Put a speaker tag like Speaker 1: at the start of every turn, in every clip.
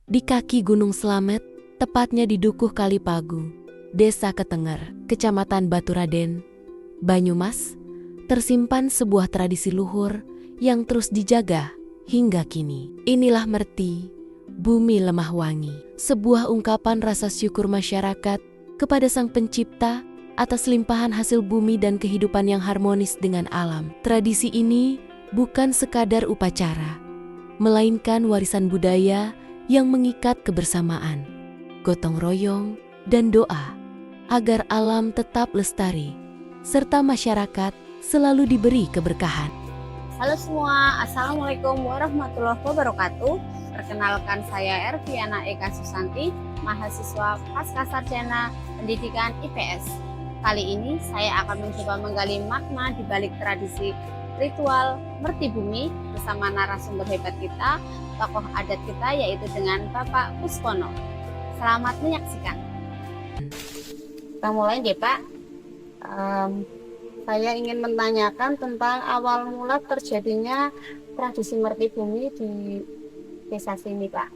Speaker 1: Di kaki Gunung Slamet, tepatnya di Dukuh Kalipagu, Desa Ketenger, Kecamatan Baturaden, Banyumas, tersimpan sebuah tradisi luhur yang terus dijaga hingga kini. Inilah Merti, Bumi Lemah Wangi, sebuah ungkapan rasa syukur masyarakat kepada Sang Pencipta atas limpahan hasil bumi dan kehidupan yang harmonis dengan alam. Tradisi ini bukan sekadar upacara, melainkan warisan budaya yang mengikat kebersamaan, gotong royong, dan doa agar alam tetap lestari, serta masyarakat selalu diberi keberkahan.
Speaker 2: Halo semua, Assalamualaikum warahmatullahi wabarakatuh. Perkenalkan saya Erviana Eka Susanti, mahasiswa Pascasarjana Pendidikan IPS. Kali ini saya akan mencoba menggali makna di balik tradisi ritual Merti Bumi bersama narasumber hebat kita, tokoh adat kita, yaitu dengan Bapak Puskono. Selamat menyaksikan. Kita mulai deh Pak. Saya ingin menanyakan tentang awal mula terjadinya tradisi Merti Bumi di desa sini Pak.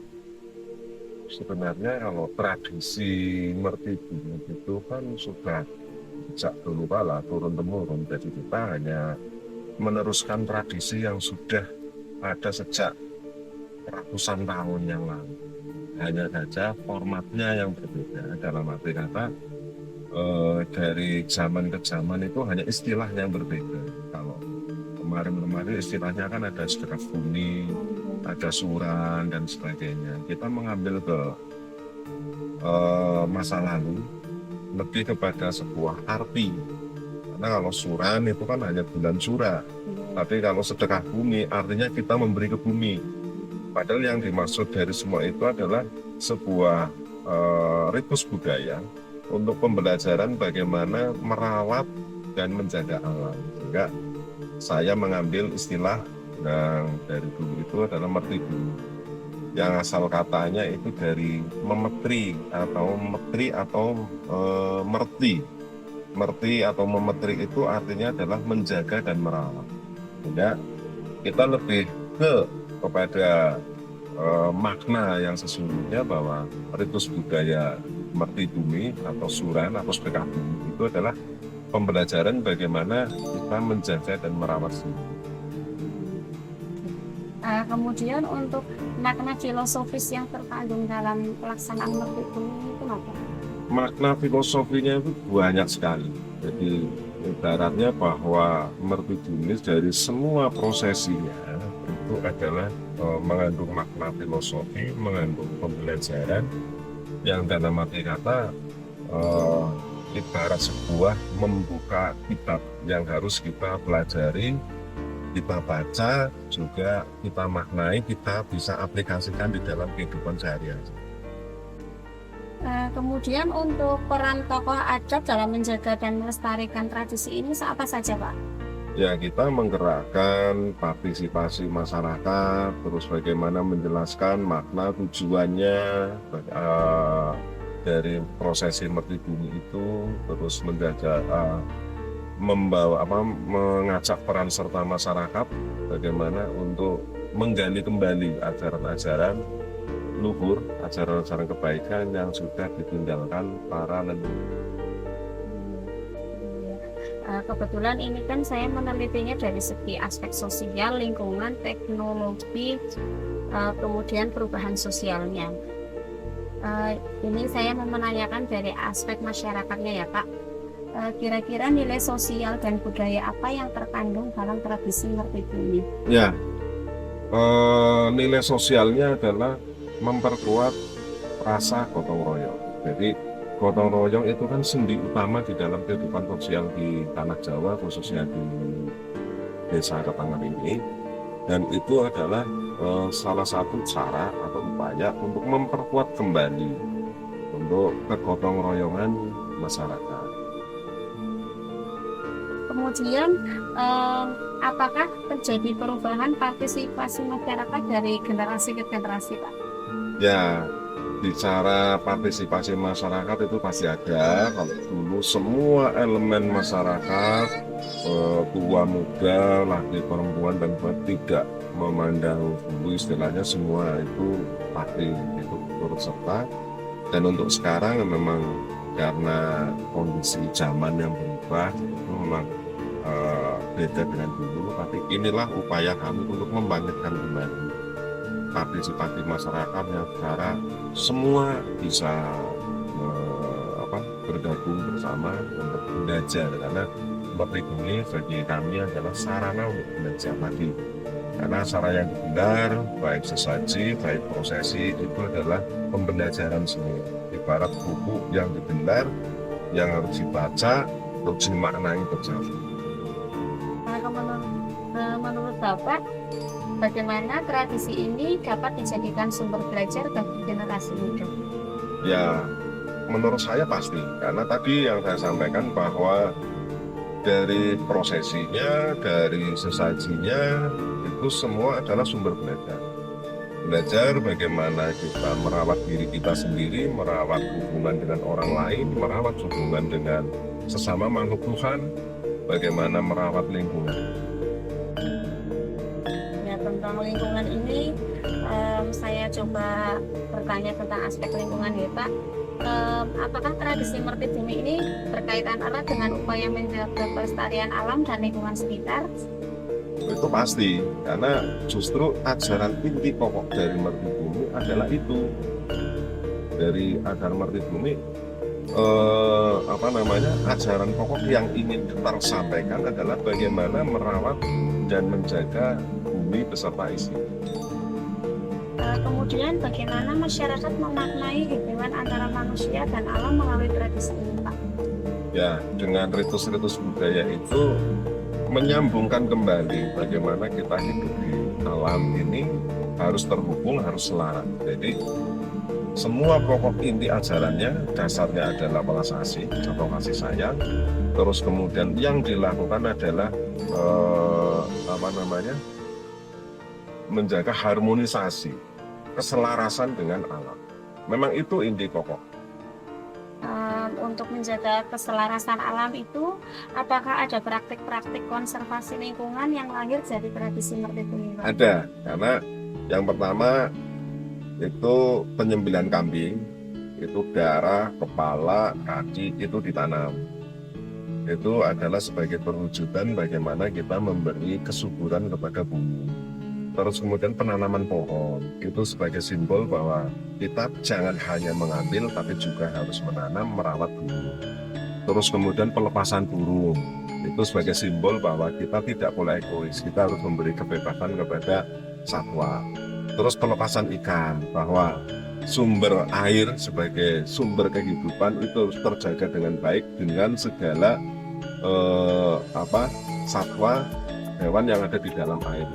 Speaker 3: Sebenarnya kalau tradisi Merti Bumi itu kan sudah sejak dulu kala turun-temurun, jadi kita hanya meneruskan tradisi yang sudah ada sejak ratusan tahun yang lalu. Hanya saja formatnya yang berbeda. Dalam arti kata dari zaman ke zaman itu hanya istilah yang berbeda. Kalau kemarin istilahnya kan ada sedekah bumi, ada suran dan sebagainya. Kita mengambil ke masa lalu lebih kepada sebuah arti. Karena kalau suran itu kan hanya bulan sura, tapi kalau sedekah bumi artinya kita memberi ke bumi. Padahal yang dimaksud dari semua itu adalah sebuah ritus budaya untuk pembelajaran bagaimana merawat dan menjaga alam. Sehingga saya mengambil istilah yang dari dulu itu adalah Merti Bumi, yang asal katanya itu dari memetri atau merti. Merti atau memetri itu artinya adalah menjaga dan merawat. Sehingga kita lebih kepada makna yang sesungguhnya bahwa ritus budaya Merti Bumi atau suran atau sedekah bumi itu adalah pembelajaran bagaimana kita menjaga dan merawat bumi.
Speaker 2: Kemudian untuk makna filosofis yang terkandung dalam pelaksanaan Merti Bumi itu apa?
Speaker 3: Makna filosofinya itu banyak sekali. Jadi ibaratnya bahwa Merti Bumi dari semua prosesinya itu adalah mengandung makna filosofi, mengandung pembelajaran yang dalam arti kata ibarat sebuah membuka kitab yang harus kita pelajari, kita baca, juga kita maknai, kita bisa aplikasikan di dalam kehidupan sehari-hari.
Speaker 2: Kemudian untuk peran tokoh adat dalam menjaga dan melestarikan tradisi ini apa saja Pak?
Speaker 3: Ya, kita menggerakkan partisipasi masyarakat, terus bagaimana menjelaskan makna tujuannya dari prosesi Merti Bumi itu, terus menjaga mengajak peran serta masyarakat bagaimana untuk menggali kembali ajaran-ajaran luhur, ajaran-ajaran kebaikan yang sudah ditinggalkan para leluhur.
Speaker 2: Kebetulan ini kan saya menelitinya dari segi aspek sosial, lingkungan, teknologi, kemudian perubahan sosialnya. Ini saya mau menanyakan dari aspek masyarakatnya ya Pak. Kira-kira nilai sosial dan budaya apa yang terkandung dalam tradisi Merti Bumi?
Speaker 3: Ya, nilai sosialnya adalah memperkuat rasa gotong royong. Jadi gotong royong itu kan sendi utama di dalam kehidupan sosial di tanah Jawa, khususnya di desa Ketenger ini. Dan itu adalah salah satu cara atau upaya untuk memperkuat kembali untuk kegotong royongan masyarakat.
Speaker 2: Kemudian apakah terjadi perubahan partisipasi masyarakat dari generasi ke generasi Pak?
Speaker 3: Ya, bicara partisipasi masyarakat itu pasti ada. Kalau dulu semua elemen masyarakat, tua muda, laki perempuan dan tidak memandang dulu, istilahnya semua itu pasti itu turut serta. Dan untuk sekarang memang karena kondisi zaman yang berubah itu memang beda dengan dulu. Tapi inilah upaya kami untuk membangkitkan kembali partisipasi masyarakat yang secara semua bisa bergabung bersama untuk belajar, karena seperti ini bagi kami adalah sarana untuk belajar lagi, karena cara yang benar baik sesaji baik prosesi itu adalah pembelajaran semua, ibarat buku yang benar yang harus dibaca untuk dimaknai bersama.
Speaker 2: Menurut Bapak, bagaimana tradisi ini dapat dijadikan sumber belajar bagi generasi muda?
Speaker 3: Ya, menurut saya pasti, karena tadi yang saya sampaikan bahwa dari prosesinya, dari sesajinya, itu semua adalah sumber belajar. Belajar bagaimana kita merawat diri kita sendiri, merawat hubungan dengan orang lain, merawat hubungan dengan sesama makhluk Tuhan, bagaimana merawat lingkungan.
Speaker 2: Tentang lingkungan ini saya coba bertanya tentang aspek lingkungan ya Pak. Apakah tradisi Merti Bumi ini berkaitan erat dengan upaya menjaga kelestarian alam dan lingkungan sekitar?
Speaker 3: Itu pasti, karena justru ajaran inti pokok dari Merti Bumi adalah itu. Dari ajaran Merti Bumi ajaran pokok yang ingin kita sampaikan adalah bagaimana merawat dan menjaga bumi beserta isi.
Speaker 2: Kemudian bagaimana masyarakat memaknai hubungan antara manusia dan alam melalui tradisi ini, Pak?
Speaker 3: Ya, dengan ritus-ritus budaya itu menyambungkan kembali bagaimana kita hidup di alam ini harus terhubung, harus selaras. Jadi semua pokok inti ajarannya dasarnya adalah welas asih atau kasih sayang. Terus kemudian yang dilakukan adalah menjaga harmonisasi, keselarasan dengan alam. Memang itu inti pokok.
Speaker 2: Untuk menjaga keselarasan alam itu, apakah ada praktik-praktik konservasi lingkungan yang lahir dari tradisi Merti Bumi?
Speaker 3: Ada, karena yang pertama itu penyembelihan kambing, itu darah, kepala, kaki itu ditanam. Itu adalah sebagai perwujudan bagaimana kita memberi kesuburan kepada bumi. Terus kemudian penanaman pohon, itu sebagai simbol bahwa kita jangan hanya mengambil tapi juga harus menanam, merawat bumi. Terus kemudian pelepasan burung, itu sebagai simbol bahwa kita tidak boleh egois, kita harus memberi kebebasan kepada satwa. Terus pelepasan ikan, bahwa sumber air sebagai sumber kehidupan itu harus terjaga dengan baik dengan segala satwa, hewan yang ada di dalam air.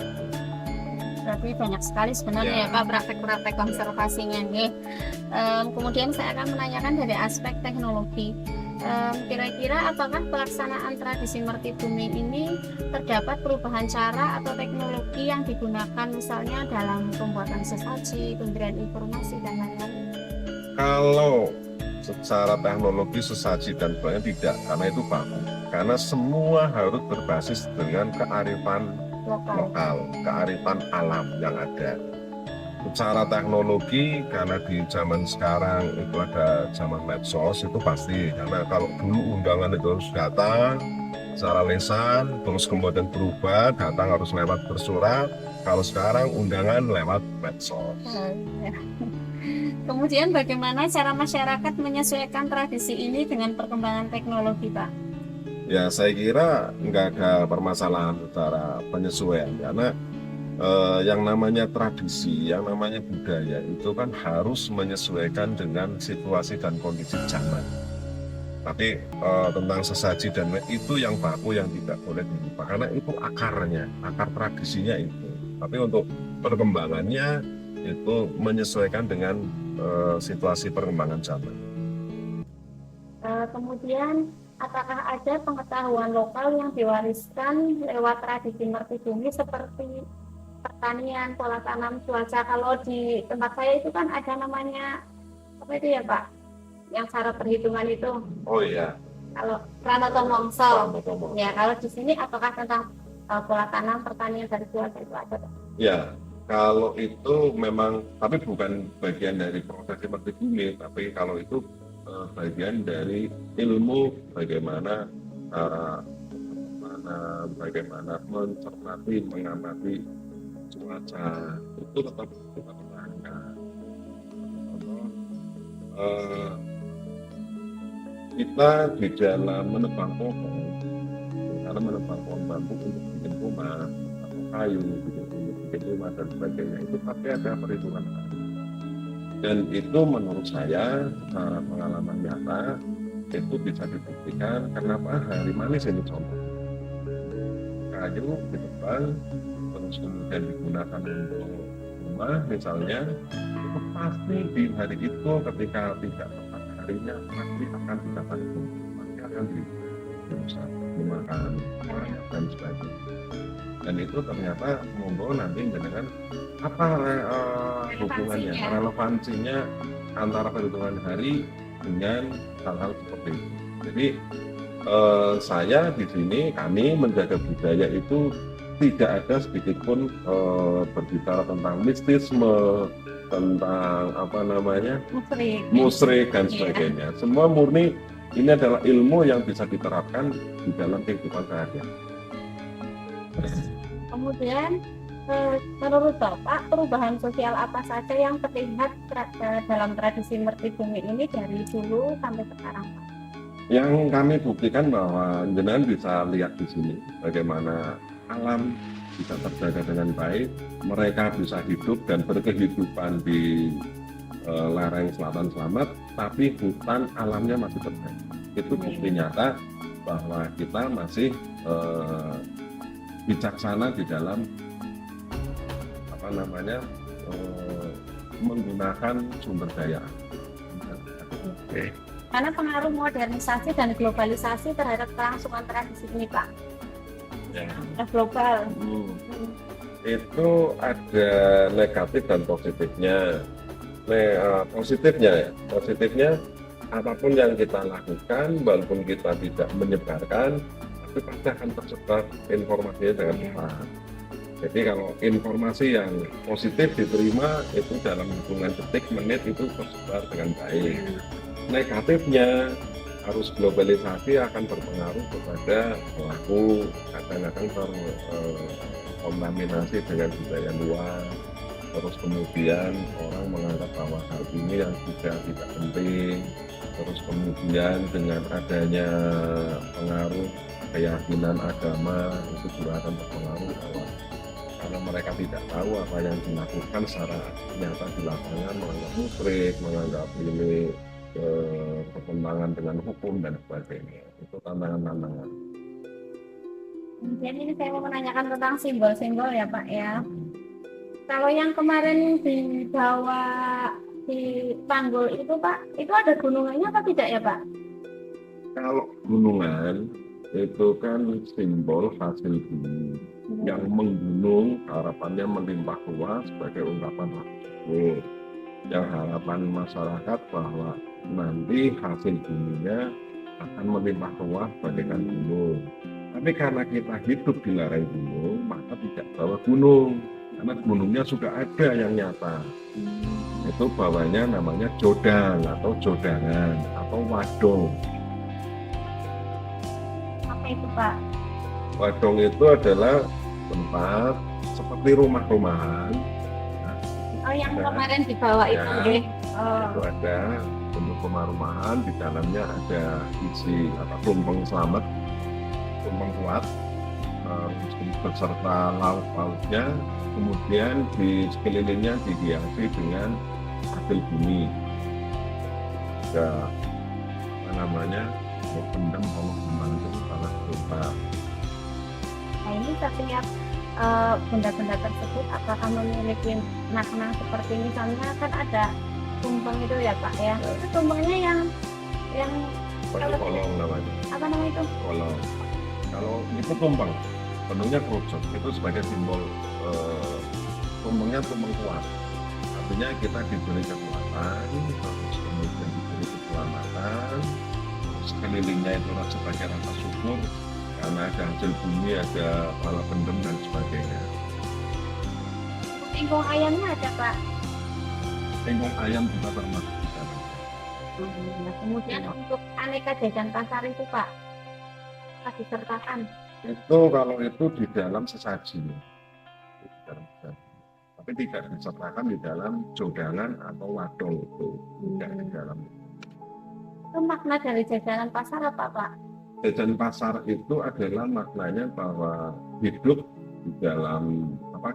Speaker 2: Berarti banyak sekali sebenarnya ya Pak praktek-praktek konservasinya nih. Kemudian saya akan menanyakan dari aspek teknologi. Kira-kira apakah pelaksanaan tradisi Merti Bumi ini terdapat perubahan cara atau teknologi yang digunakan misalnya dalam pembuatan sesaji, pemberian informasi dan lain-lain?
Speaker 3: Kalau secara teknologi sesaji dan sebagainya tidak, karena itu baku. Karena semua harus berbasis dengan kearifan lokal, kearifan alam yang ada. Secara teknologi, karena di zaman sekarang itu ada zaman medsos, itu pasti. Karena kalau dulu undangan itu harus datang secara lisan, terus kemudian berubah, datang harus lewat bersurat. Kalau sekarang undangan lewat medsos.
Speaker 2: Kemudian bagaimana cara masyarakat menyesuaikan tradisi ini dengan perkembangan teknologi, Pak?
Speaker 3: Ya, saya kira nggak ada permasalahan secara penyesuaian, karena yang namanya tradisi, yang namanya budaya itu kan harus menyesuaikan dengan situasi dan kondisi zaman. Tapi tentang sesaji dan itu yang baku yang tidak boleh dirubah, karena itu akarnya, akar tradisinya itu. Tapi untuk perkembangannya itu menyesuaikan dengan situasi perkembangan zaman.
Speaker 2: Kemudian apakah ada pengetahuan lokal yang diwariskan lewat tradisi Merti Bumi seperti pertanian, pola tanam, cuaca. Kalau di tempat saya itu kan ada namanya apa itu ya Pak? Yang cara perhitungan itu.
Speaker 3: Oh iya,
Speaker 2: Kalau Pranoto Mongso.
Speaker 3: ngomong.
Speaker 2: Ya, kalau di sini apakah tentang pola tanam, pertanian dan cuaca itu ada Pak?
Speaker 3: Ya, kalau itu memang, tapi bukan bagian dari proses seperti bumi, tapi kalau itu bagian dari ilmu bagaimana bagaimana mencermati, mengamati cuaca itu tetap kita pertahankan. Contoh, kita di dalam menebang pohon, dalam menebang pohon bambu untuk bikin rumah atau kayu, bikin rumah dan sebagainya itu pasti ada perhitungan hari. Dan itu menurut saya secara pengalaman nyata itu bisa dibuktikan. Kenapa hari manis ini contoh kayu ditebang terus kemudian digunakan untuk rumah misalnya, itu pasti di hari itu ketika tidak tepat harinya pasti akan didapat pasti akan dirusak, dimakan orang dan sebagainya. Dan itu ternyata monggo nanti dengan apa hubungannya, relevansinya antara perhitungan hari dengan hal-hal seperti itu. Jadi saya di sini, kami menjaga budaya itu tidak ada sedikit pun berbicara tentang mistisme, tentang apa namanya musrik dan sebagainya. Semua murni ini adalah ilmu yang bisa diterapkan di dalam kehidupan sehari-hari.
Speaker 2: Kemudian menurut Bapak perubahan sosial apa saja yang terlihat dalam tradisi Merti Bumi ini dari dulu sampai sekarang Pak?
Speaker 3: Yang kami buktikan bahwa jenengan bisa lihat di sini bagaimana alam bisa terjaga dengan baik, mereka bisa hidup dan berkehidupan di lereng selatan Slamet, tapi hutan alamnya masih terjaga. Itu bukti nyata bahwa kita masih bijaksana di dalam apa namanya menggunakan sumber daya. Oke.
Speaker 2: Karena pengaruh modernisasi dan globalisasi terhadap kelangsungan tradisi ini Pak.
Speaker 3: Ya.
Speaker 2: Global.
Speaker 3: Itu ada negatif dan positifnya. Positifnya apapun yang kita lakukan, walaupun kita tidak menyebarkan, tapi pasti akan tersebar informasinya dengan cepat. Jadi kalau informasi yang positif diterima itu dalam hitungan detik, menit itu tersebar dengan baik. Negatifnya arus globalisasi akan berpengaruh kepada pelaku, kadang-kadang terkontaminasi dengan budaya luar, terus kemudian orang menganggap bahwa hal ini yang juga tidak penting, terus kemudian dengan adanya pengaruh keyakinan agama itu juga akan berpengaruh bahwa karena mereka tidak tahu apa yang dilakukan secara nyata di lapangan, menganggap musrik, menganggap ini pertentangan dengan hukum dan sebagainya. Itu tantangan-tantangan.
Speaker 2: Kemudian ini saya mau menanyakan tentang simbol-simbol ya Pak ya. Kalau yang kemarin dibawa di Panggul itu Pak, itu ada gunungannya apa tidak ya Pak?
Speaker 3: Kalau gunungan itu kan simbol hasil bumi yang menggunung, harapannya melimpah ruah sebagai ungkapan syukur. Yang harapan masyarakat bahwa nanti hasil buminya akan melimpah ruah bagaikan gunung. Tapi karena kita hidup di lereng gunung, maka tidak bawa gunung. Karena gunungnya sudah ada yang nyata. Itu bawahnya namanya jodang atau jodangan atau wadong.
Speaker 2: Apa itu Pak?
Speaker 3: Wadong itu adalah tempat seperti rumah-rumahan.
Speaker 2: Oh yang kemarin dibawa itu deh.
Speaker 3: Itu ada bentuk rumah-rumahan, di dalamnya ada isi tumpeng selamat, tumpeng kuat beserta lauk-lauknya, kemudian di sekelilingnya dihiasi dengan hasil bumi. Ada apa namanya, pendem Allah membantu tanah gempa.
Speaker 2: Nah ini setiap benda-benda tersebut apakah memiliki makna seperti misalnya kan ada tumpeng itu ya Pak ya. Itu tumpengnya yang
Speaker 3: Kolong namanya.
Speaker 2: apa namanya itu?
Speaker 3: Kolong. Kalau itu tumpeng, bentuknya kerucut, itu sebagai simbol tumengnya tumeng kuat. Artinya kita diberi kekuatan, terus kemudian diberi keselamatan, sekelilingnya itu sebagai rasa syukur karena ada hasil bumi, ada pala pendem dan sebagainya.
Speaker 2: Ingkung ayamnya ada Pak.
Speaker 3: Ingkung ayam juga termasuk di dalamnya.
Speaker 2: Nah, kemudian untuk aneka jajan pasar itu Pak, apa disertakan?
Speaker 3: Itu kalau itu di dalam sesaji, di dalam sesaji. Tapi tidak disertakan di dalam jodangan atau wadong itu, tidak di dalam.
Speaker 2: Itu makna dari jajanan pasar apa Pak?
Speaker 3: Jajan pasar itu adalah maknanya bahwa hidup di dalam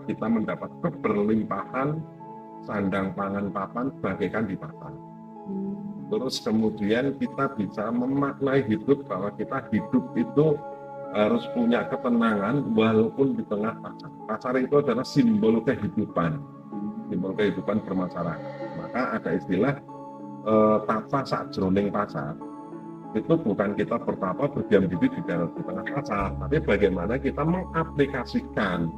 Speaker 3: kita mendapat keberlimpahan sandang pangan papan bagaikan di pasar. Terus kemudian kita bisa memaknai hidup bahwa kita hidup itu harus punya ketenangan walaupun di tengah pasar. Pasar itu adalah simbol kehidupan bermasyarakat. Maka ada istilah tapa sakjroning pasar. Itu bukan kita bertapa berdiam diri di tengah pasar, tapi bagaimana kita mengaplikasikan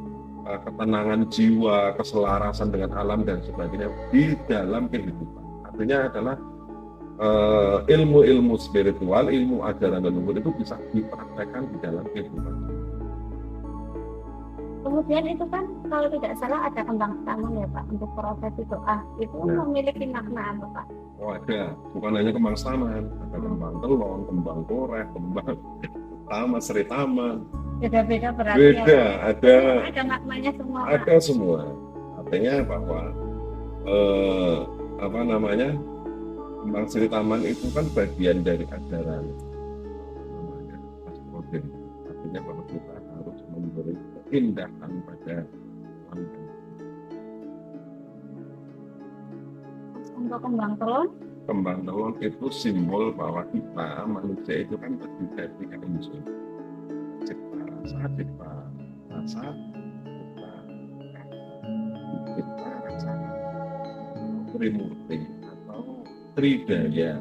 Speaker 3: ketenangan jiwa, keselarasan dengan alam dan sebagainya di dalam kehidupan. Artinya adalah ilmu-ilmu spiritual, ilmu ajaran leluhur itu bisa dipraktekkan di dalam kehidupan.
Speaker 2: Kemudian itu kan kalau tidak salah ada kembang taman ya Pak untuk prosesi doa. Itu memiliki makna apa Pak?
Speaker 3: Oh ada, bukan hanya kembang taman, ada kembang telon, kembang korek, kembang taman, seri taman.
Speaker 2: Beda-beda berarti.
Speaker 3: Beda,
Speaker 2: ya, ada maknanya semua.
Speaker 3: Ada Pak. Semua. Artinya bahwa kembang seri taman itu kan bagian dari ajaran astrologi. Artinya bahwa kita harus memberi keindahan pada alam.
Speaker 2: Untuk kembang telon?
Speaker 3: Kembang telon itu simbol bahwa kita manusia itu kan terdiri dari 3 unsur. Cipta rasa, cipta rasa, trimurti atau tridaya.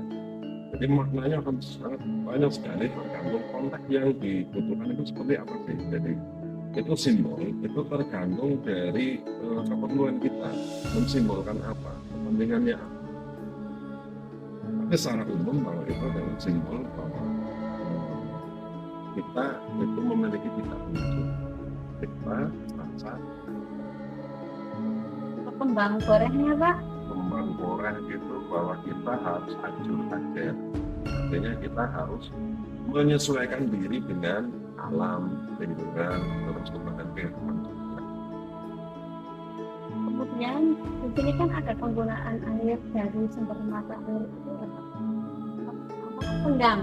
Speaker 3: Jadi maknanya akan sangat banyak sekali tergantung konteks yang dibutuhkan itu seperti apa sih. Jadi itu simbol, itu tergantung dari keperluan kita, mensimbolkan apa, kepentingannya apa. Tapi secara umum bahwa itu adalah simbol bahwa kita itu memiliki 3 unsur, cipta, rasa.
Speaker 2: Kembang gorengnya Pak?
Speaker 3: Kembang goreng itu bahwa kita harus ajur ajar. Artinya kita harus menyesuaikan diri dengan alam, lingkungan, terus kemudian kehidupan.
Speaker 2: Kemudian di sini kan ada penggunaan air dari sumber mata air itu apa? Pendam.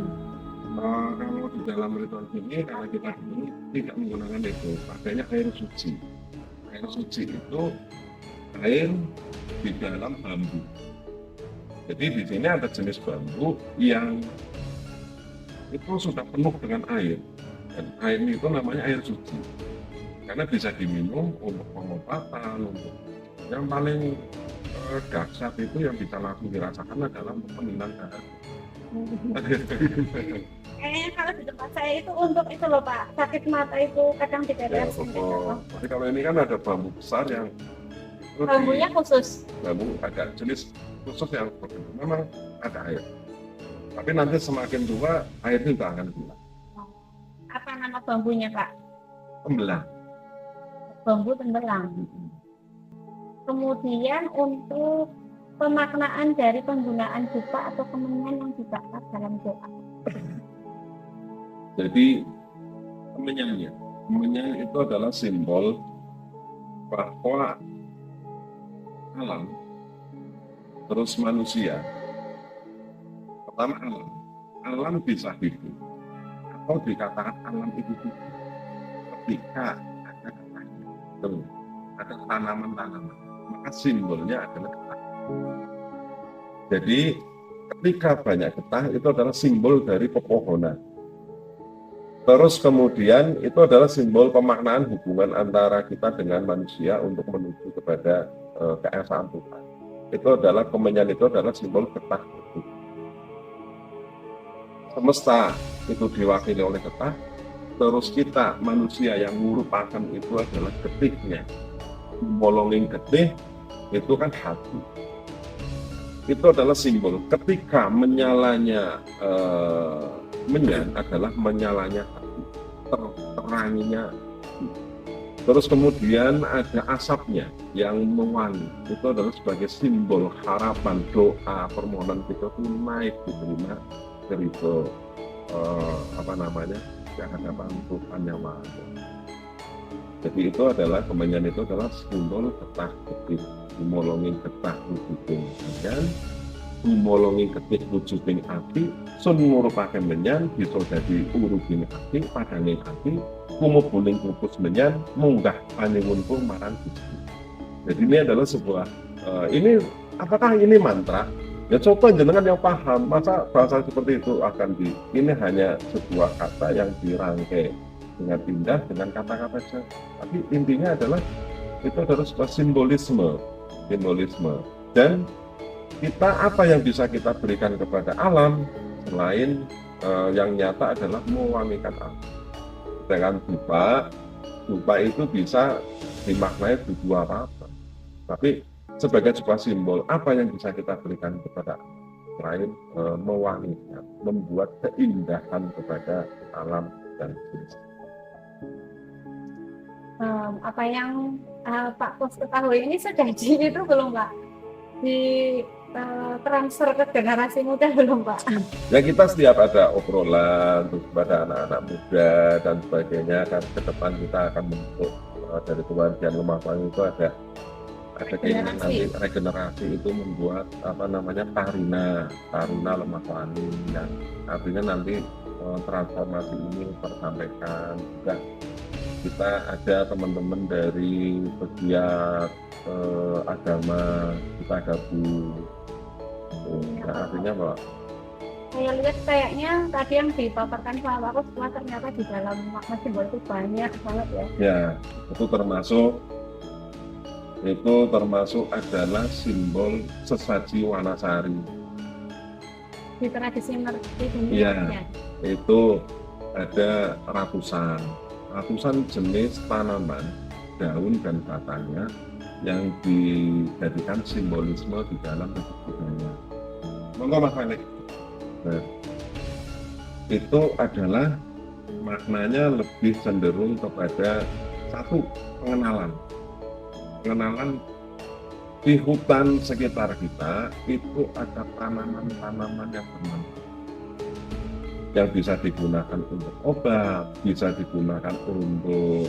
Speaker 3: Kalau di dalam ritual ini karena kita dulu tidak menggunakan itu, pakainya air suci. Air suci itu air di dalam bambu. Jadi di sini ada jenis bambu yang itu sudah penuh dengan air. Dan air itu namanya air suci. Karena bisa diminum untuk pengobatan, untuk yang paling dahsyat itu yang bisa langsung dirasakan adalah untuk penenang hati.
Speaker 2: Kayaknya kalau di tempat saya itu untuk itu loh Pak, sakit mata itu kadang tidak ada.
Speaker 3: Tapi kalau ini kan ada bambu besar yang
Speaker 2: bambunya khusus.
Speaker 3: Bambu ada jenis khusus yang memang ada air. Tapi nanti semakin tua air itu juga akan hilang.
Speaker 2: Apa nama bambunya Pak?
Speaker 3: Tembelang.
Speaker 2: Bambu tembelang. Kemudian untuk pemaknaan dari penggunaan dupa atau kemenyan yang dibakar dalam doa.
Speaker 3: Jadi kemenyan itu adalah simbol bahwa alam terus manusia. Pertama alam bisa hidup atau dikatakan alam itu hidup ketika ada ketahanan, ada tanaman-tanaman, maka simbolnya adalah getah. Jadi ketika banyak getah itu adalah simbol dari pepohonan. Terus kemudian itu adalah simbol pemaknaan hubungan antara kita dengan manusia untuk menuju kepada keesaan Tuhan. Itu adalah kemenyan, itu adalah simbol getah. Semesta itu diwakili oleh getah. Terus kita manusia yang merupakan itu adalah getihnya. Molonging getih itu kan hati. Itu adalah simbol ketika menyalanya menyan adalah menyalanya hati, teranginya hati. Terus kemudian ada asapnya yang mewangi, itu adalah sebagai simbol harapan, doa, permohonan kita itu naik diterima dari itu ke hadapan Tuhan yang Maha Kuasa. Jadi itu adalah kemenyan itu adalah simbol getah getih, dumolonging getah wujuding menyan, dumolonging getih wujuding ati, sun ngurupaken menyan bisa jadi uruping ati, padanging ati, kumubuling kupus menyan, munggah paningunku marang Gusti. Jadi ini adalah sebuah ini apakah ini mantra? Ya coba jenengan yang paham, masa bahasa seperti itu akan ini hanya sebuah kata yang dirangkai dengan indah dengan kata-kata saja. Tapi intinya adalah itu adalah sebuah simbolisme. Dan kita apa yang bisa kita berikan kepada alam selain yang nyata adalah mewangikan alam. Dengan dupa itu bisa dimaknai dua apa. Tapi sebagai sebuah simbol apa yang bisa kita berikan kepada selain mewangikan, membuat keindahan kepada alam dan semesta.
Speaker 2: Apa yang Pak Pus ketahui ini sudah itu belum Pak? Di transfer ke generasi muda belum Pak?
Speaker 3: Ya kita setiap ada obrolan terus kepada anak-anak muda dan sebagainya kan ke depan kita akan membentuk dari keluarga lemah panggung itu ada keinginan nanti regenerasi itu membuat taruna lemah panggung yang artinya nanti transformasi ini tersampaikan juga. Kita ada teman-teman dari pegiat agama kita gabung. Nah, artinya bahwa
Speaker 2: saya lihat kayaknya tadi yang dipaparkan Pak Pus ternyata di dalam makna simbol itu banyak banget ya.
Speaker 3: Ya, itu termasuk adalah simbol sesaji Wanasari.
Speaker 2: Di tradisi ngerti dunia.
Speaker 3: Ya, itu ada ratusan jenis tanaman, daun dan batangnya yang dijadikan simbolisme di dalam bentuk budaya. Monggo Mas Felix. Nah, itu adalah maknanya lebih cenderung kepada satu pengenalan di hutan sekitar kita itu ada tanaman-tanaman yang bermanfaat yang bisa digunakan untuk obat, bisa digunakan untuk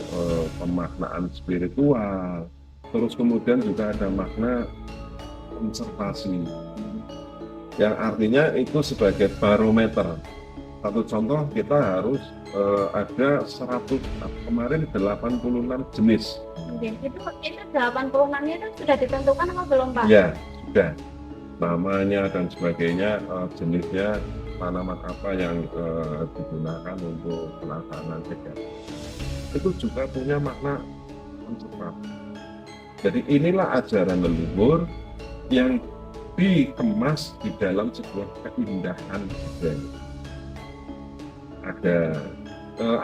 Speaker 3: pemaknaan spiritual, terus kemudian juga ada makna konservasi yang artinya itu sebagai barometer. Satu contoh kita harus ada 100 kemarin 86 jenis.
Speaker 2: Itu 86-nya itu sudah ditentukan apa belum Pak?
Speaker 3: Ya, sudah. Namanya dan sebagainya, jenisnya, tanaman apa yang digunakan untuk pelaksanaan kegiatan. Itu juga punya makna konservasi. Jadi inilah ajaran leluhur yang dikemas di dalam sebuah keindahan budaya. Ada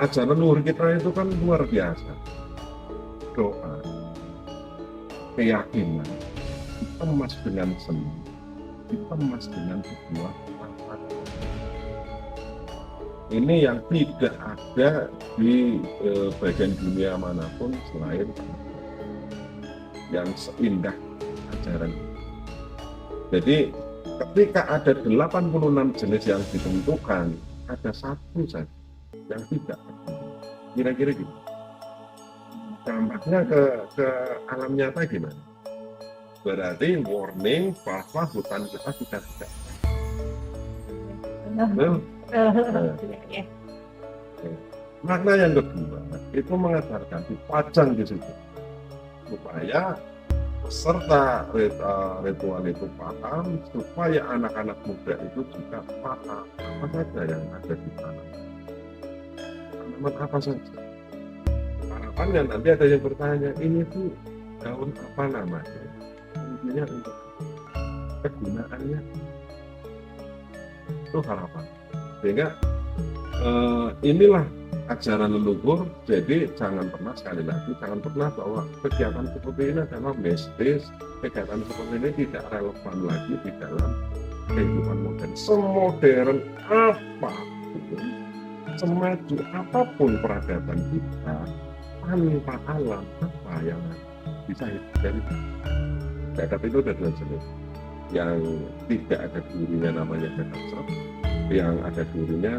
Speaker 3: ajaran leluhur kita itu kan luar biasa. Doa, keyakinan, dikemas dengan seni, dikemas dengan sebuah manfaat. Ini yang tidak ada di bagian dunia manapun selain yang seindah ajaran. Jadi ketika ada 86 jenis yang ditentukan, ada satu saja yang tidak. Kira-kira gitu. Dampaknya ke alam nyata gimana? Berarti warning bahwa hutan kita sudah tidak. Makna yang kedua itu mengajarkan dipajang di situ supaya peserta ritual itu paham, supaya anak-anak muda itu juga paham apa saja yang ada di sana. Tanaman apa saja. Harapannya nanti ada yang bertanya, ini tuh daun apa namanya? Intinya untuk kegunaannya itu harapan. Sehingga inilah ajaran leluhur. Jadi jangan pernah, sekali lagi jangan pernah bahwa kegiatan seperti ini adalah mistis, kegiatan seperti ini tidak relevan lagi di dalam kehidupan modern. Semodern apapun, semaju apapun peradaban kita, tanpa alam apa yang bisa hidup dari adab itu ada dua jenis. Yang tidak ada durinya namanya adab serap, yang ada durinya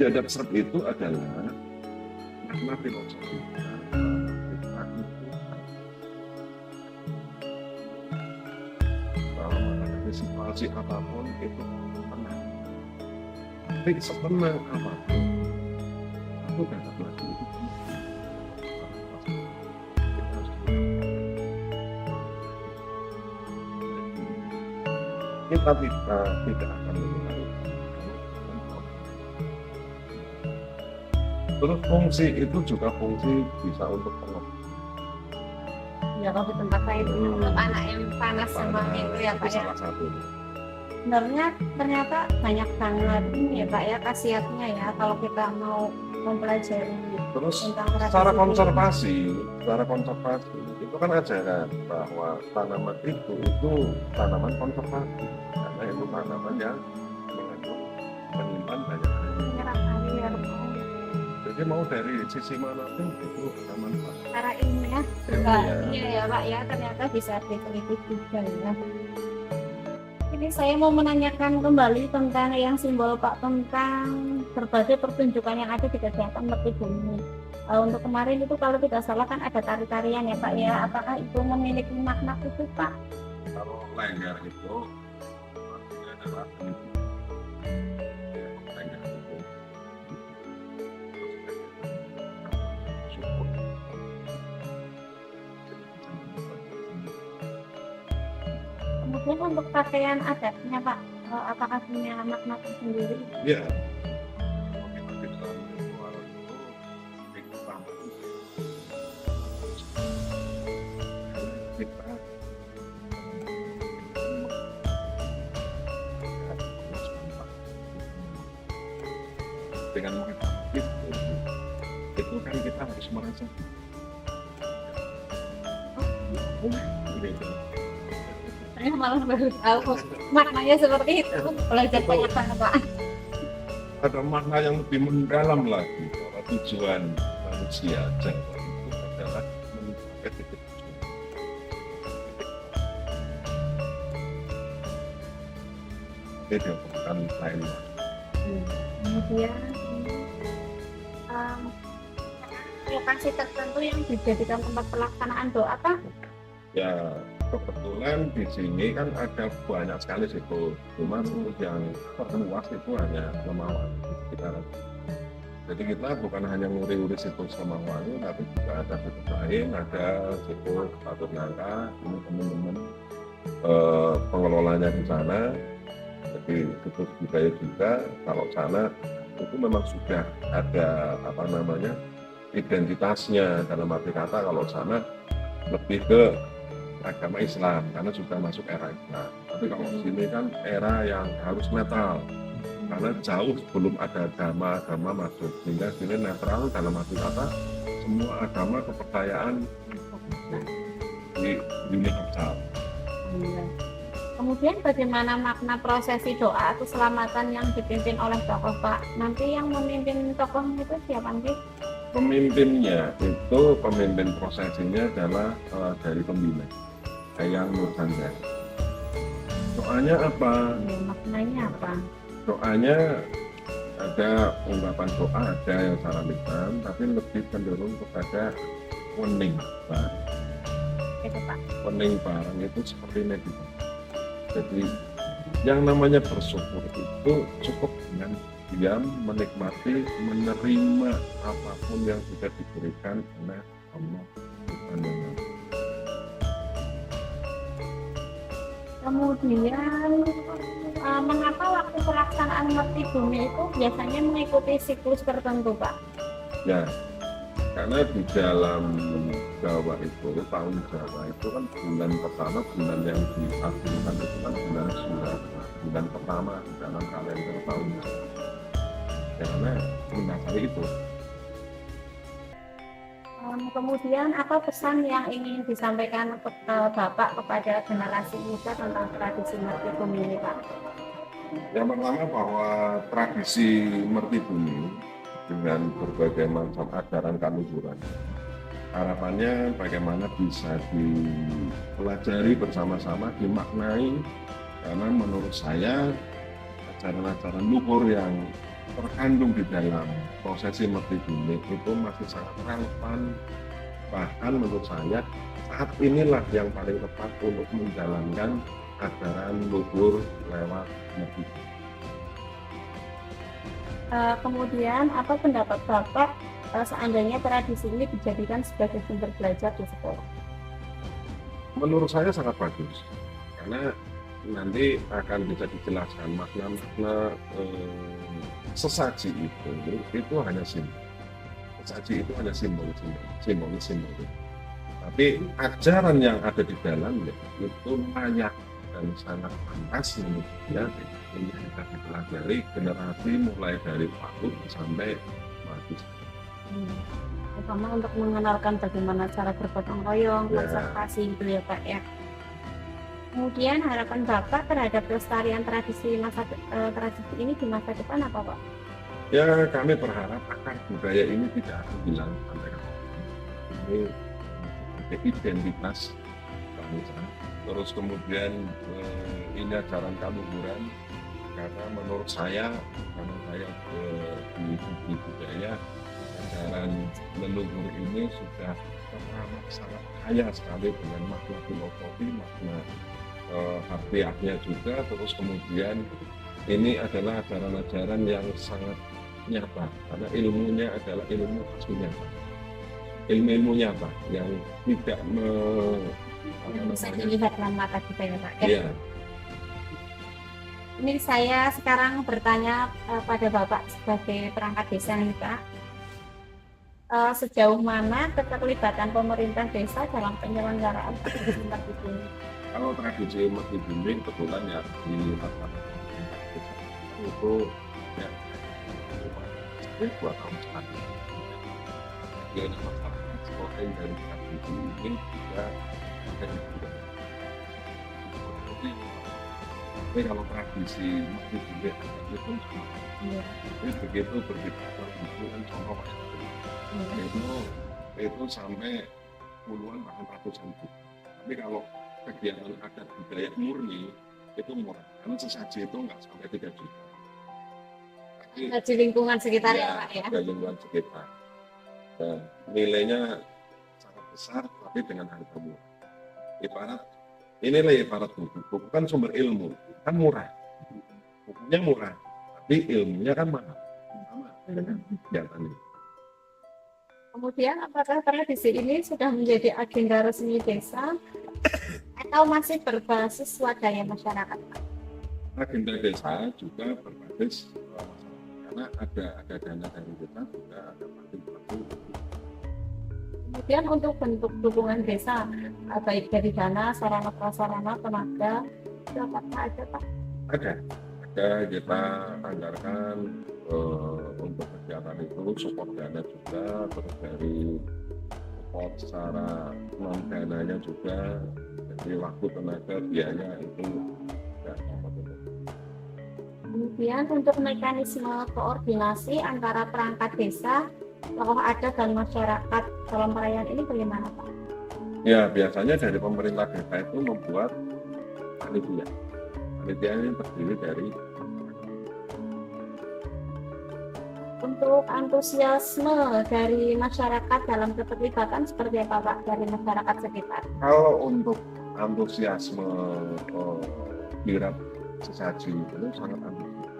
Speaker 3: adab serap itu adalah makna filosofi situasi apapun itu tenang, tapi setenang apapun aku dapat lagi itu kita tidak akan mengenal. Terus fungsi itu juga fungsi bisa untuk pengobatan.
Speaker 2: Ya kalau di tempat saya itu untuk anak yang panas sama itu ya Pak ya.
Speaker 3: Salah satu.
Speaker 2: Sebenarnya ternyata banyak banget ini ya Pak ya khasiatnya ya kalau kita mau mempelajari
Speaker 3: Terus
Speaker 2: tentang
Speaker 3: secara
Speaker 2: tradisi
Speaker 3: konservasi itu kan ajaran bahwa tanaman itu tanaman konservasi karena itu tanaman yang mengandung menyimpan banyak air.
Speaker 2: menyerap air.
Speaker 3: Jadi mau dari sisi manapun itu ada manfaat.
Speaker 2: Cara ilmiah juga iya ya Pak ya ternyata bisa diteliti juga ya. Ini saya mau menanyakan kembali tentang yang simbol Pak tentang berbagai pertunjukan yang ada di kegiatan Merti Bumi. Untuk kemarin itu kalau tidak salah kan ada tari-tarian ya Pak ya. Apakah itu memiliki makna khusus Pak?
Speaker 3: Kalau lengger itu artinya adalah lengger itu support.
Speaker 2: Kemudian untuk pakaian adatnya Pak, apakah punya makna tersendiri?
Speaker 3: Ya, kalau kita di dalam ritual itu sama kita dengan mengetahui itu kan kita harus merasa
Speaker 2: Saya malah baru tahu maknanya seperti itu. Belajar banyak banget Pak.
Speaker 3: ada makna yang lebih mendalam lagi bahwa tujuan manusia Jawa itu adalah mencapai titik tujuan. Dia bukan lain.
Speaker 2: Kemudian lokasi tertentu yang dijadikan tempat pelaksanaan doa Pak?
Speaker 3: Ya kebetulan di sini kan ada banyak sekali situs, cuma situs yang terluas itu hanya Lemawan di sekitaran. Jadi kita bukan hanya nguri-nguri situs Lemawan, tapi juga ada situs lain, ada situs Batu Nangka, ini teman-teman pengelolanya di sana. Jadi situs budaya juga, kalau sana itu memang sudah ada identitasnya, dalam arti kata kalau sana lebih ke agama Islam karena sudah masuk era Islam. Tapi kalau sini kan era yang harus netral karena jauh belum ada agama masuk, sehingga sini netral dalam arti kata semua agama kepercayaan di universal.
Speaker 2: Kemudian bagaimana makna prosesi doa atau keselamatan yang dipimpin oleh tokoh Pak? Nanti yang memimpin tokoh itu siapa sih?
Speaker 3: Pemimpin prosesinya adalah dari pembina Eyang Nursanjaya. Doanya apa?
Speaker 2: Maknanya apa?
Speaker 3: Doanya ada ungkapan doa, ada yang secara lisan, tapi lebih cenderung kepada wening barang.
Speaker 2: Itu Pak.
Speaker 3: Wening barang itu seperti meditasi. Jadi yang namanya bersyukur itu cukup dengan diam, menikmati, menerima apapun yang sudah diberikan oleh Allah Subhanahu wa Ta'ala.
Speaker 2: Kemudian mengapa waktu pelaksanaan Merti Bumi itu biasanya mengikuti siklus tertentu Pak?
Speaker 3: Ya, Karena di dalam Jawa itu, tahun Jawa itu kan bulan pertama, bulan yang diartikan itu kan bulan Sura, bulan pertama di dalam kalender tahun Jawa. Karena mendasari itu.
Speaker 2: Kemudian apa pesan yang ingin disampaikan Bapak kepada generasi muda tentang tradisi Merti Bumi ini, Pak?
Speaker 3: Yang pertama bahwa tradisi Merti Bumi dengan berbagai macam ajaran kaluhuran, harapannya bagaimana bisa dipelajari bersama-sama, dimaknai, karena menurut saya ajaran-ajaran luhur yang terkandung di dalam prosesi Merti Bumi itu masih sangat relevan. Bahkan menurut saya saat inilah yang paling tepat untuk menjalankan ajaran luhur lewat Merti Bumi.
Speaker 2: Kemudian apa pendapat Bapak seandainya tradisi ini dijadikan sebagai sumber belajar di sekolah?
Speaker 3: Menurut saya sangat bagus, karena nanti akan bisa dijelaskan makna-makna sesaji itu hanya simbol. Sesaji itu hanya simbol. Tapi ajaran yang ada di dalamnya itu layak dan sangat pantas untuk dia ini bisa dipelajari generasi mulai dari PAUD sampai mahasiswa.
Speaker 2: Terutama untuk mengenalkan bagaimana cara bergotong royong,
Speaker 3: Ya.
Speaker 2: konservasi gitu ya Pak ya. Kemudian harapan Bapak terhadap pelestarian tradisi ini di masa depan apa Pak?
Speaker 3: Ya, kami berharap akar budaya ini tidak akan hilang sampai kapan. Ini sebagai identitas bangsa. Terus kemudian ini ajaran kaluhuran, karena menurut saya, karena saya di budaya, ajaran leluhur ini sudah teramat sangat kaya sekali dengan makna filosofi, makna harfiahnya juga. Terus kemudian ini adalah ajaran-ajaran yang sangat nyata, karena ilmunya adalah ilmu asli nyata, ilmu nyata yang tidak
Speaker 2: Bisa dilihat dalam mata kita ya Pak.
Speaker 3: Iya.
Speaker 2: Ini saya sekarang bertanya pada Bapak sebagai perangkat desa nih Pak. Sejauh mana keterlibatan pemerintah desa dalam penyelenggaraan tradisi Merti Bumi?
Speaker 3: Kalau tradisi Merti Bumi kebetulan ya di lapangan itu ya 2 tahun sekali. Jadi masyarakat selain dari tradisi ini juga ada di budaya. Tapi kalau tradisi Merti Bumi itu jadi begitu tradisi kan contoh itu sampai puluhan bahkan ratusan ribu. Tapi kalau kegiatan adat budaya murni itu murah, karena sesaji itu nggak sampai 3 juta.
Speaker 2: Di lingkungan sekitar ya Pak ya.
Speaker 3: Di lingkungan sekitar. Nah, nilainya sangat besar, tapi dengan harga murah. Ibarat buku. Buku kan sumber ilmu, kan murah. Bukunya murah, tapi ilmunya kan mahal. Sama dengan kegiatan ini.
Speaker 2: Kemudian apakah tradisi ini sudah menjadi agenda resmi desa atau masih berbasis swadaya masyarakat?
Speaker 3: Agenda desa juga berbasis masyarakat, karena ada dana dari desa, juga ada partisipasi.
Speaker 2: Kemudian untuk bentuk dukungan desa, baik dari dana, sarana prasarana, tenaga, apa aja Pak?
Speaker 3: Ada kita anggarkan untuk kegiatan itu support dana juga, terus dari support secara non dananya juga, jadi waktu, tenaga, biaya itu ya,
Speaker 2: Kemudian untuk mekanisme koordinasi antara perangkat desa, tokoh adat dan masyarakat dalam perayaan ini bagaimana Pak?
Speaker 3: ya biasanya dari pemerintah desa itu membuat panitia. Panitia ini terdiri dari
Speaker 2: Untuk antusiasme dari masyarakat dalam keterlibatan seperti apa Pak dari masyarakat sekitar?
Speaker 3: kalau untuk antusiasme kirap sesaji itu sangat antusias.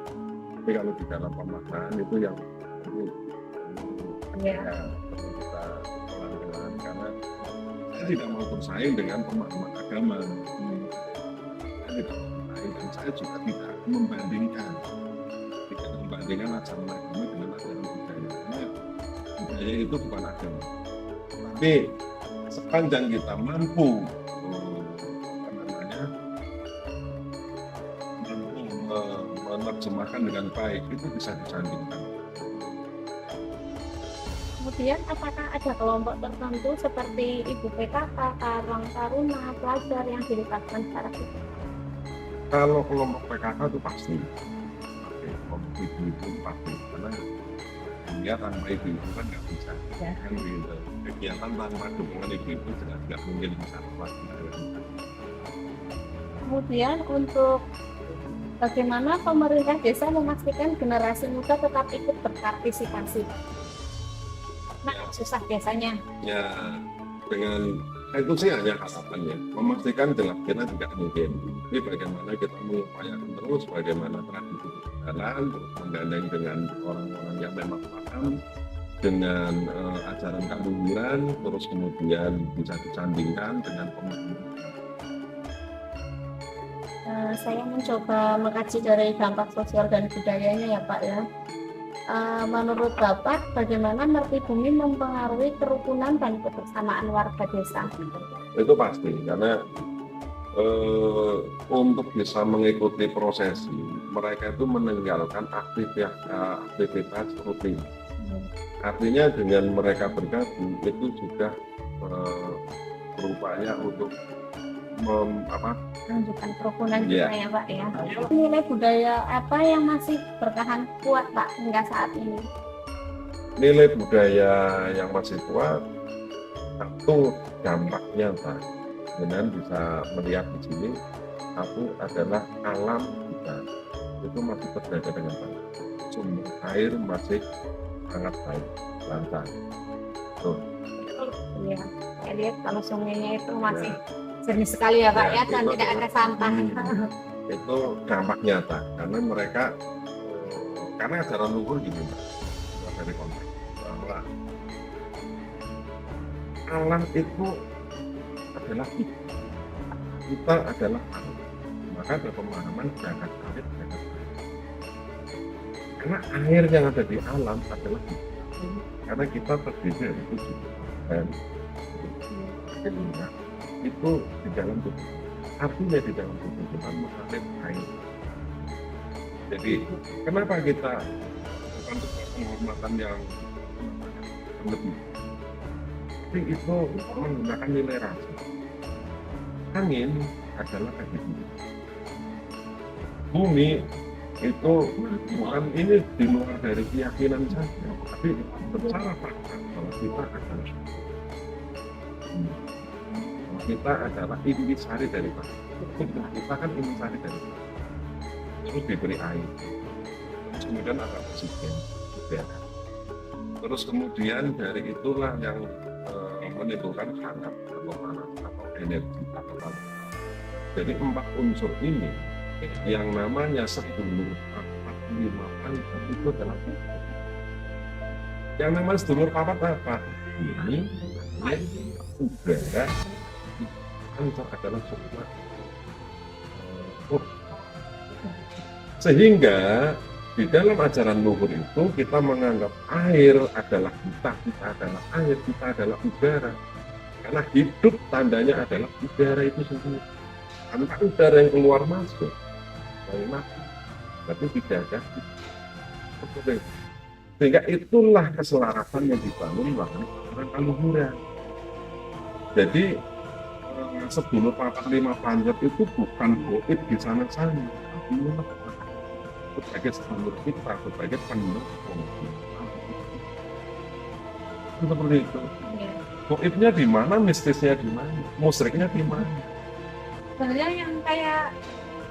Speaker 3: Tapi kalau di dalam pemaknaan itu yang perlu
Speaker 2: Ya.
Speaker 3: perlu kita pelan-pelan, karena saya tidak mau bersaing dengan pemahaman agama. Saya tidak mau bersaing, dan saya juga tidak membandingkan ajaran agama dengan ajaran budaya. Karena budaya budaya itu bukan agama. Tapi sepanjang kita mampu menerjemahkan dengan baik, itu bisa disandingkan.
Speaker 2: Kemudian apakah ada kelompok tertentu seperti Ibu PKK, Karang Taruna, pelajar yang dilibatkan secara khusus?
Speaker 3: Kalau kelompok PKK itu pasti, kelompok ibu itu pasti, karena dia tanpa ibu itu kan nggak bisa.
Speaker 2: Ya.
Speaker 3: Kan gitu. Kegiatan tanpa dukungan ibu itu jelas nggak mungkin bisa terlaksana.
Speaker 2: Kemudian untuk bagaimana pemerintah desa memastikan generasi muda tetap ikut berpartisipasi? Nah, susah biasanya.
Speaker 3: Ya, dengan itu sih hanya harapannya, memastikan jelas kita tidak mungkin. Jadi bagaimana kita mengupayakan terus, bagaimana tradisi berjalan, terus menggandeng dengan orang-orang yang memang paham dengan ajaran kaluhuran, terus kemudian bisa disandingkan dengan pemahaman.
Speaker 2: Saya mencoba mengkaji dari dampak sosial dan budayanya ya Pak ya. Menurut Bapak, bagaimana ngerti bumi mempengaruhi kerukunan dan kebersamaan warga desa?
Speaker 3: Itu pasti, karena untuk bisa mengikuti prosesi, mereka itu meninggalkan aktivitas rutin. Artinya dengan mereka bergabung itu sudah berupaya untuk
Speaker 2: menunjukkan kerukunan
Speaker 3: Iya.
Speaker 2: juga ya Pak ya. Nilai budaya apa yang masih bertahan kuat Pak hingga saat ini?
Speaker 3: Nilai budaya yang masih kuat, satu dampaknya Pak, dengan bisa melihat di sini, satu adalah alam kita itu masih terjaga dengan baik, sumber air masih sangat baik, lancar. Tuh.
Speaker 2: Iya, saya lihat kalau sungainya itu masih jernih sekali ya Pak ya, dan
Speaker 3: itu
Speaker 2: tidak ada sampah.
Speaker 3: Itu dampak nyata karena mereka karena ajaran luhur gini Pak, dari konteks bahwa alam itu adalah kita adalah alam, maka ada pemahaman jagat air, jagat air. Karena air yang ada di alam adalah kita, karena kita terdiri dari tujuh dan itu di dalam tubuh, artinya di dalam tubuh kita mengalir air. Jadi kenapa kita bukan sebuah penghormatan yang berlebih, tapi itu menggunakan nilai rasa. Angin adalah kehidupan. Bumi itu bukan ini di luar dari keyakinan saja, tapi secara fakta bahwa kita adalah intisari dari Tuhan. Kita kan intisari dari Tuhan. Terus diberi air. Terus kemudian ada oksigen, udara. Terus kemudian dari itulah yang menimbulkan hangat atau panas atau energi atau apa. Jadi 4 unsur ini yang namanya sedulur 4, 5 papat itu adalah yang namanya sedulur papat apa? Ini udara itu adalah sebuah sehingga di dalam ajaran luhur itu kita menganggap air adalah kita adalah air, kita adalah udara. Karena hidup tandanya adalah udara itu sendiri. Tanpa udara yang keluar masuk, dari mati, tapi tidak ada. Sehingga itulah keselarasan yang dibangun oleh ajaran kaluhuran. Jadi sedulur 4, 5 panjat itu bukan goib di sana-sana, tapi sebagai sedulur kita, sebagai pendukung. Seperti itu. Goibnya di mana, mistisnya di mana, musyriknya di mana.
Speaker 2: Sebenarnya yang kayak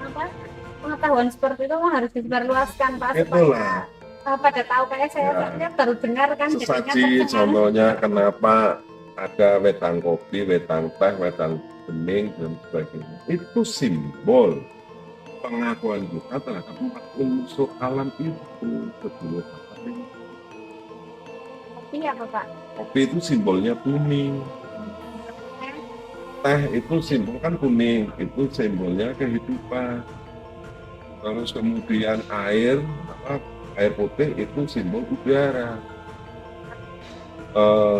Speaker 2: apa pengetahuan seperti itu harus disebarluaskan Pak,
Speaker 3: Itulah.
Speaker 2: supaya pada tahu. Kayak saya
Speaker 3: Ya.
Speaker 2: baru dengar kan, jadinya
Speaker 3: Sesaji
Speaker 2: tercengang.
Speaker 3: contohnya kenapa ada wedang kopi, wedang teh, wedang bening dan sebagainya. Itu simbol pengakuan kita terhadap 4 unsur alam itu sebelum ini.
Speaker 2: Kopi apa Pak?
Speaker 3: Kopi itu simbolnya kuning, teh itu simbol kan kuning, itu simbolnya kehidupan. Terus kemudian air putih itu simbol udara.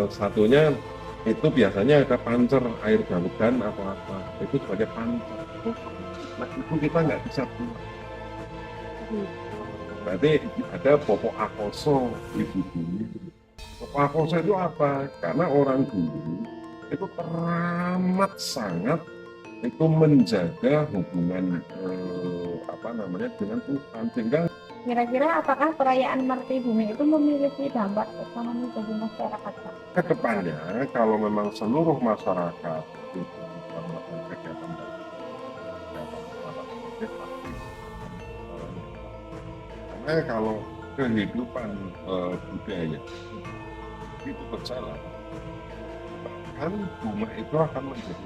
Speaker 3: Satunya itu biasanya ada pancer air galugan atau apa, itu sebagai pancer. Nah itu kita nggak bisa buat. Berarti ada popok akoso ibu bumi. Popok akoso itu apa? Karena orang dulu itu teramat sangat itu menjaga hubungan dengan Tuhan, sehingga
Speaker 2: Kira-kira apakah perayaan Merti Bumi itu memiliki dampak ekonomi bagi masyarakat, Pak?
Speaker 3: kedepannya kalau memang seluruh masyarakat itu melakukan kegiatan dan kegiatan pasti, karena kalau kehidupan budaya itu berjalan, kan bunga itu akan menjadi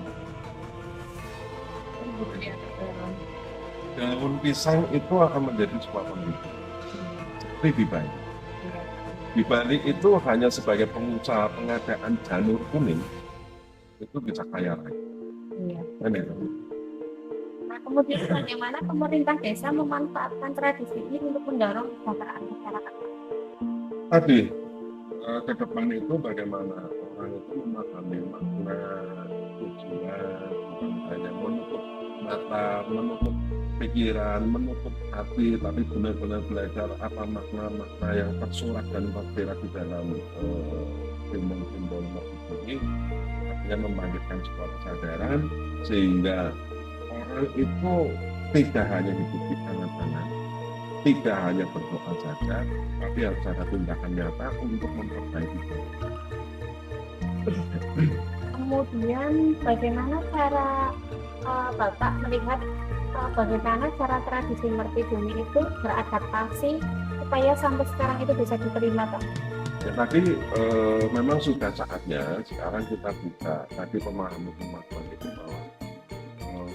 Speaker 3: daun pisang itu akan menjadi sebuah pembeda. Seperti di Bali. Di Bali itu hanya sebagai pengusaha pengadaan janur kuning itu bisa kaya raya.
Speaker 2: Iya.
Speaker 3: Kan itu.
Speaker 2: Nah, kemudian bagaimana pemerintah desa memanfaatkan tradisi ini untuk mendorong kesejahteraan masyarakat?
Speaker 3: Tadi ke depan itu bagaimana orang itu memahami makna tujuan, bukan hanya menutup mata, menutup pikiran, menutup hati, tapi benar-benar belajar apa makna-makna yang tersurat dan tersirat di dalam simbol-simbol ini, artinya membangkitkan sebuah kesadaran sehingga orang itu tidak hanya hidup di tangan-tangan, tidak hanya berdoa saja, tapi harus ada tindakan nyata untuk memperbaiki itu.
Speaker 2: Kemudian bagaimana cara Bapak melihat bagaimana cara tradisi Merti Bumi itu beradaptasi supaya sampai sekarang itu bisa diterima, Pak?
Speaker 3: Ya, tadi memang sudah saatnya sekarang kita buka tadi pemahaman itu bahwa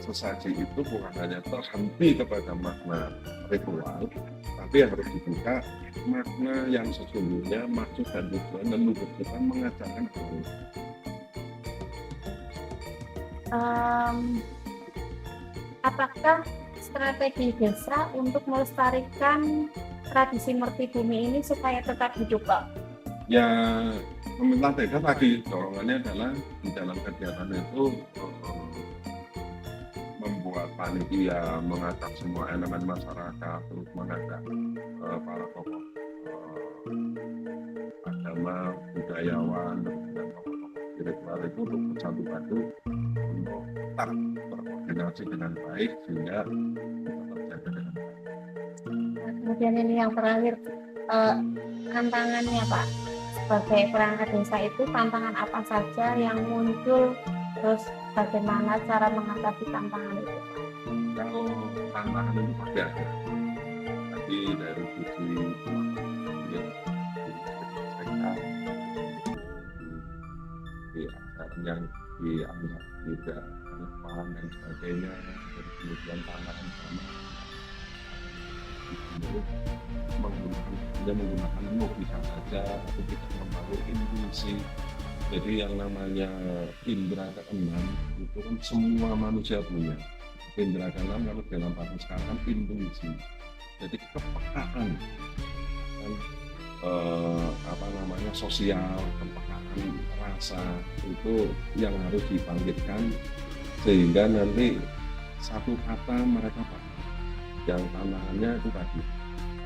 Speaker 3: sesaji itu bukan hanya terhenti kepada makna ritual, tapi harus dibuka makna yang sesungguhnya, maksud dan tujuan leluhur kita mengajarkan itu.
Speaker 2: Apakah strategi desa untuk melestarikan tradisi Merti Bumi ini supaya tetap hidup, Pak?
Speaker 3: Ya, pemerintah desa tadi dorongannya adalah di dalam kegiatan itu membuat panitia, mengajak semua elemen masyarakat, terus mengajak para tokoh agama, budayawan, dan tokoh-tokoh spiritual itu untuk bersatu padu untuk tetap berkoordinasi dengan baik sehingga kita terjaga dengan baik.
Speaker 2: Kemudian ini yang terakhir, tantangannya, Pak, sebagai perangkat desa itu tantangan apa saja yang muncul, terus bagaimana cara mengatasi tantangan itu, Pak?
Speaker 3: Kalau tantangan itu pasti ada, tapi dari sisi yang dianggap tidak relevan dan sebagainya, dari kemudian tantangan sama menggunakan logika saja atau tidak membangun intuisi. Jadi yang namanya indera keenam itu kan semua manusia punya. Indera keenam kalau dalam bahasa sekarang kan intuisi. Jadi kepekaan kan, sosial, kepekaan rasa itu yang harus dibangkitkan sehingga nanti satu kata mereka paham. Yang tantangannya itu tadi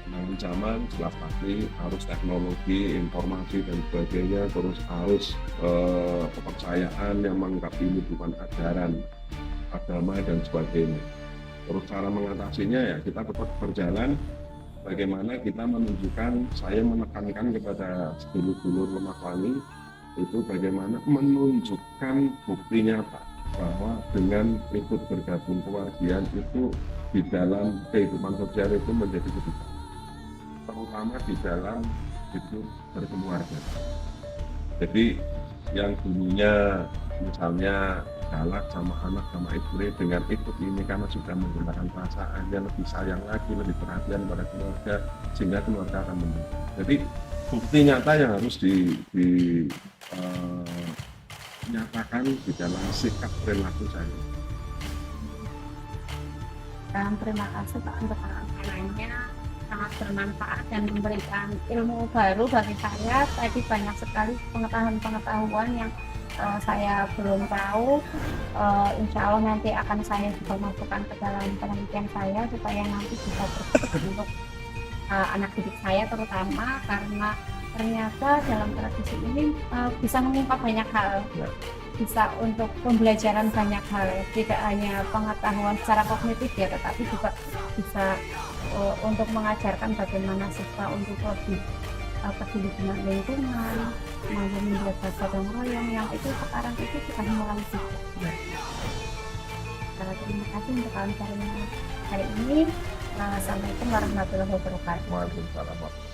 Speaker 3: tantangan zaman jelas pasti harus teknologi, informasi dan sebagainya, terus harus kepercayaan yang menganggap ini bukan ajaran agama dan sebagainya. Terus cara mengatasinya ya kita tetap berjalan, bagaimana kita menunjukkan, saya menekankan kepada sedulur-sedulur Lemakwangi itu bagaimana menunjukkan bukti nyata bahwa dengan ikut bergabung kewargian itu di dalam kehidupan sosial itu menjadi lebih baik, terutama di dalam hidup berkeluarga. Jadi yang dulunya misalnya galak sama anak sama istri, dengan ikut ini karena sudah menggunakan perasaannya, lebih sayang lagi, lebih perhatian pada keluarga, sehingga keluarga akan membantu. Jadi bukti nyata yang harus dinyatakan di dalam sikap perilaku saya.
Speaker 2: Terima kasih Pak untuk penanganannya. sangat bermanfaat dan memberikan ilmu baru bagi saya. Tadi banyak sekali pengetahuan-pengetahuan yang saya belum tahu. Insya Allah nanti akan saya juga masukkan ke dalam penelitian saya supaya nanti bisa berguna untuk anak didik saya terutama, karena ternyata dalam tradisi ini bisa mengungkap banyak hal, bisa untuk pembelajaran banyak hal, tidak hanya pengetahuan secara kognitif ya, tetapi juga bisa untuk mengajarkan bagaimana siswa untuk lebih peduli dengan lingkungan, mampu menjaga gotong royong yang itu sekarang itu sudah mulai sibuk. Terima kasih untuk kalian hari ini. Assalamualaikum warahmatullahi wabarakatuh.
Speaker 3: Waalaikumsalam.